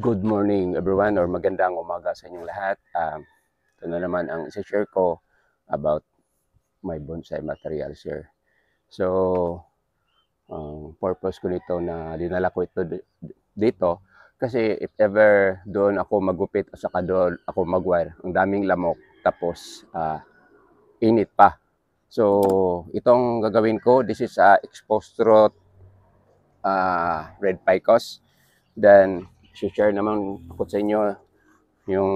Good morning everyone or magandang umaga sa inyong lahat. Ito na naman ang isa-share ko about my bonsai materials here. So, ang purpose ko nito na dinala ko ito dito kasi if ever doon ako magupit o saka doon ako magwire, ang daming lamok tapos init pa. So, itong gagawin ko, this is exposed throat red ficus. Then, share naman ako sa inyo yung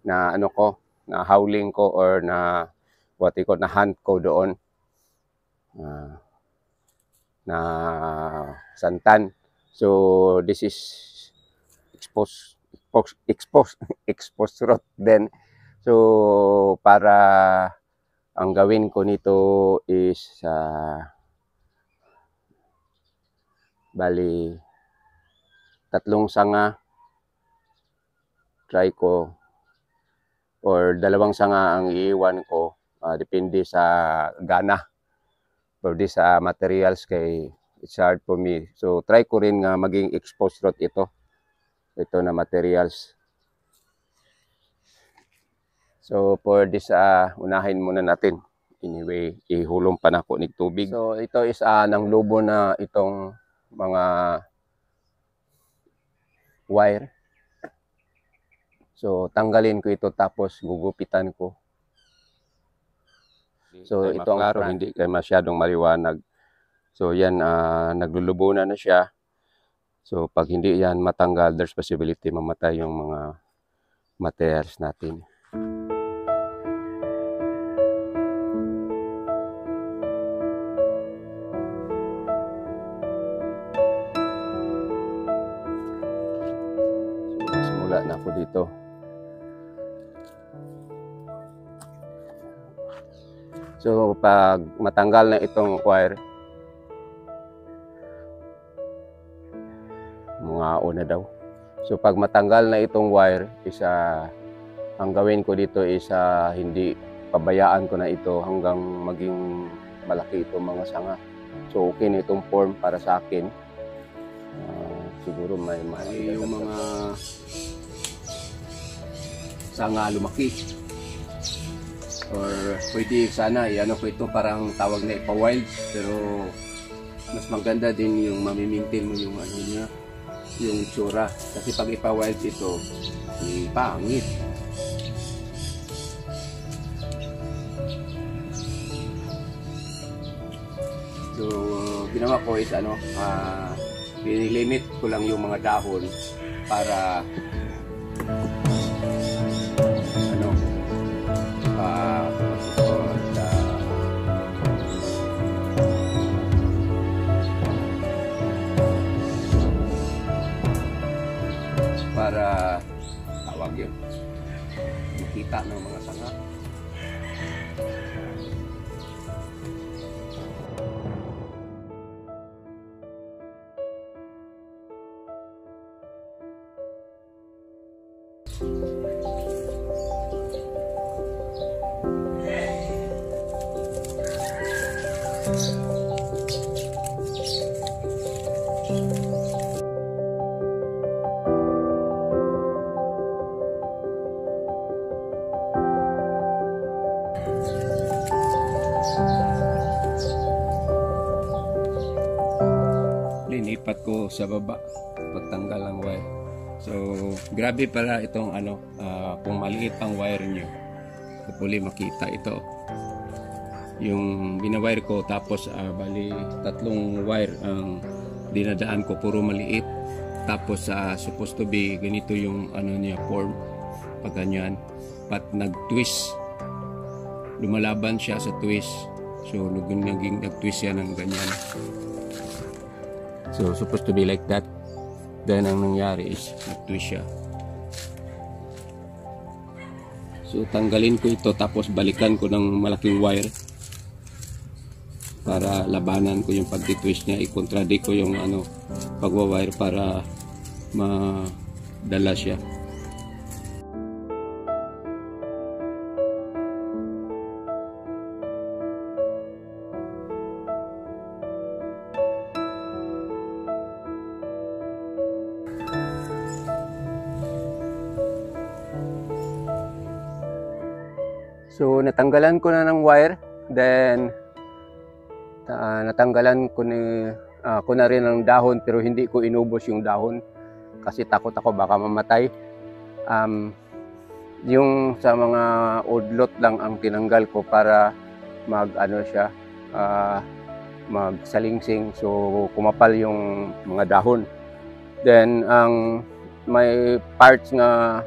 na ano ko, na howling ko or na what you call na hunt ko doon na santan. So this is exposed throat then. So para ang gawin ko nito is bali tatlong sanga try ko or dalawang sanga ang iiwan ko, depende sa gana for this materials kay it's hard for me. So try ko rin nga maging exposed throat ito na materials. So for this unahin muna natin, anyway ihulong pa na ko ng tubig. So ito is nang lobo na itong mga wire. So tanggalin ko ito tapos gugupitan ko. So ito ang klaro, hindi kayo masyadong maliwanag. So yan, naglulubo na siya. So pag hindi yan matanggal, there's possibility mamatay yung mga materials natin. So simula na ako dito. So pag matanggal na itong wire, mga una daw. So pag matanggal na itong wire, ang gawin ko dito is hindi pabayaan ko na ito hanggang maging malaki itong mga sanga. So okay na itong form para sa akin. Siguro may yung mga sanga lumaki. Or pwede sana ano ko ito, parang tawag na ipa-wild, pero mas maganda din yung mamimintin mo yung ano niya, yung itsura. Kasi pag ipa-wild ito, pangit. So ginawa ko is pinilimit ko lang yung mga dahon para tawag yun, makita ng mga sanga. Linipat ko sa baba pagtanggal ng wire. So grabe pala itong kung maliit ang wire nyo, hopefully makita ito yung binawire ko. Tapos bali tatlong wire ang dinadaan ko, puro maliit. Tapos supposed to be ganito yung niya form pag ganyan, but nag-twist, lumalaban siya sa twist. So nag-twist yan ng ganyan. So supposed to be like that. Then ang nangyari is nag-twist siya. So tanggalin ko ito tapos balikan ko ng malaking wire para labanan ko yung pag-twist niya. I-contradict ko yung pagwa-wire para madala siya. So natanggalan ko na ng wire, then natanggalan ko na rin ng dahon, pero hindi ko inubos yung dahon kasi takot ako baka mamatay. Yung sa mga udlot lang ang tinanggal ko para magsalingsing, so kumapal yung mga dahon. Then ang may parts nga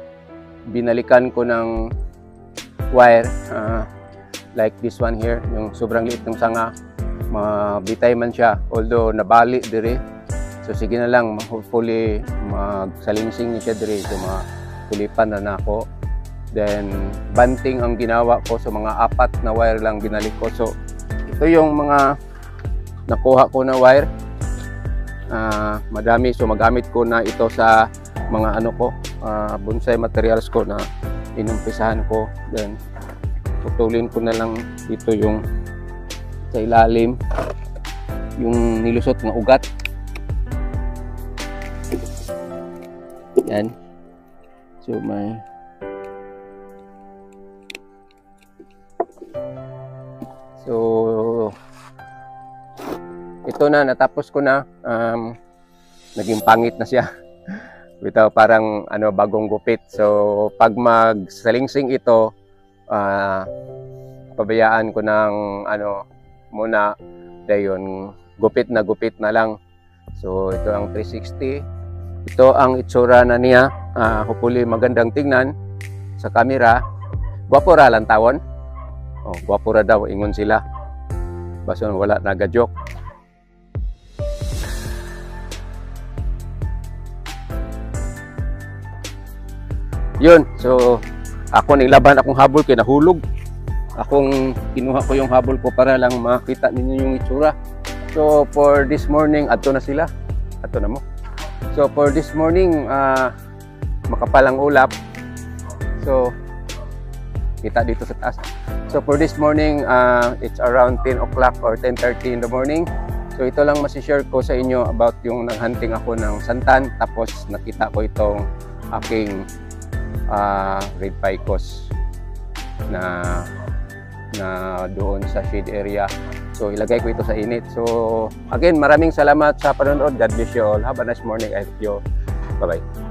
binalikan ko ng wire, like this one here, yung sobrang liit ng sanga, mabitay man siya, although nabali dire. So sige na lang, hopefully magsalingsing niya siya dire, so makulipan na nako. Then banting ang ginawa ko, so mga 4 na wire lang binalik ko. So ito yung mga nakuha ko na wire, madami, so magamit ko na ito sa mga bonsai materials ko na inumpisahan ko. Then putulin ko na lang dito yung sa ilalim yung nilusot ng ugat. Yan. So ito na, natapos ko na. Naging pangit na siya. Ito parang bagong gupit. So pag magsalingsing ito, pabayaan ko ng muna, dayon gupit na lang. So ito ang 360. Ito ang itsura na niya. Hopefully magandang tingnan sa camera. Gwapo ra lang tawon. Gwapo ra daw ingon sila. Baso wala naga-joke. Yun, so ako nilaban akong habol kay nahulog. Kinuha ko yung habol ko para lang makita ninyo yung itsura. So for this morning, ato na sila. Ato na mo. So for this morning, makapalang ulap. So kita dito sa taas. So for this morning, it's around 10 o'clock or 10:30 in the morning. So ito lang masishare ko sa inyo about yung naghunting ako ng santan. Tapos nakita ko itong aking red picos na doon sa shade area. So ilagay ko ito sa init. So again, maraming salamat sa panonood. God bless you all. Have a nice morning. I hope you. Bye-bye.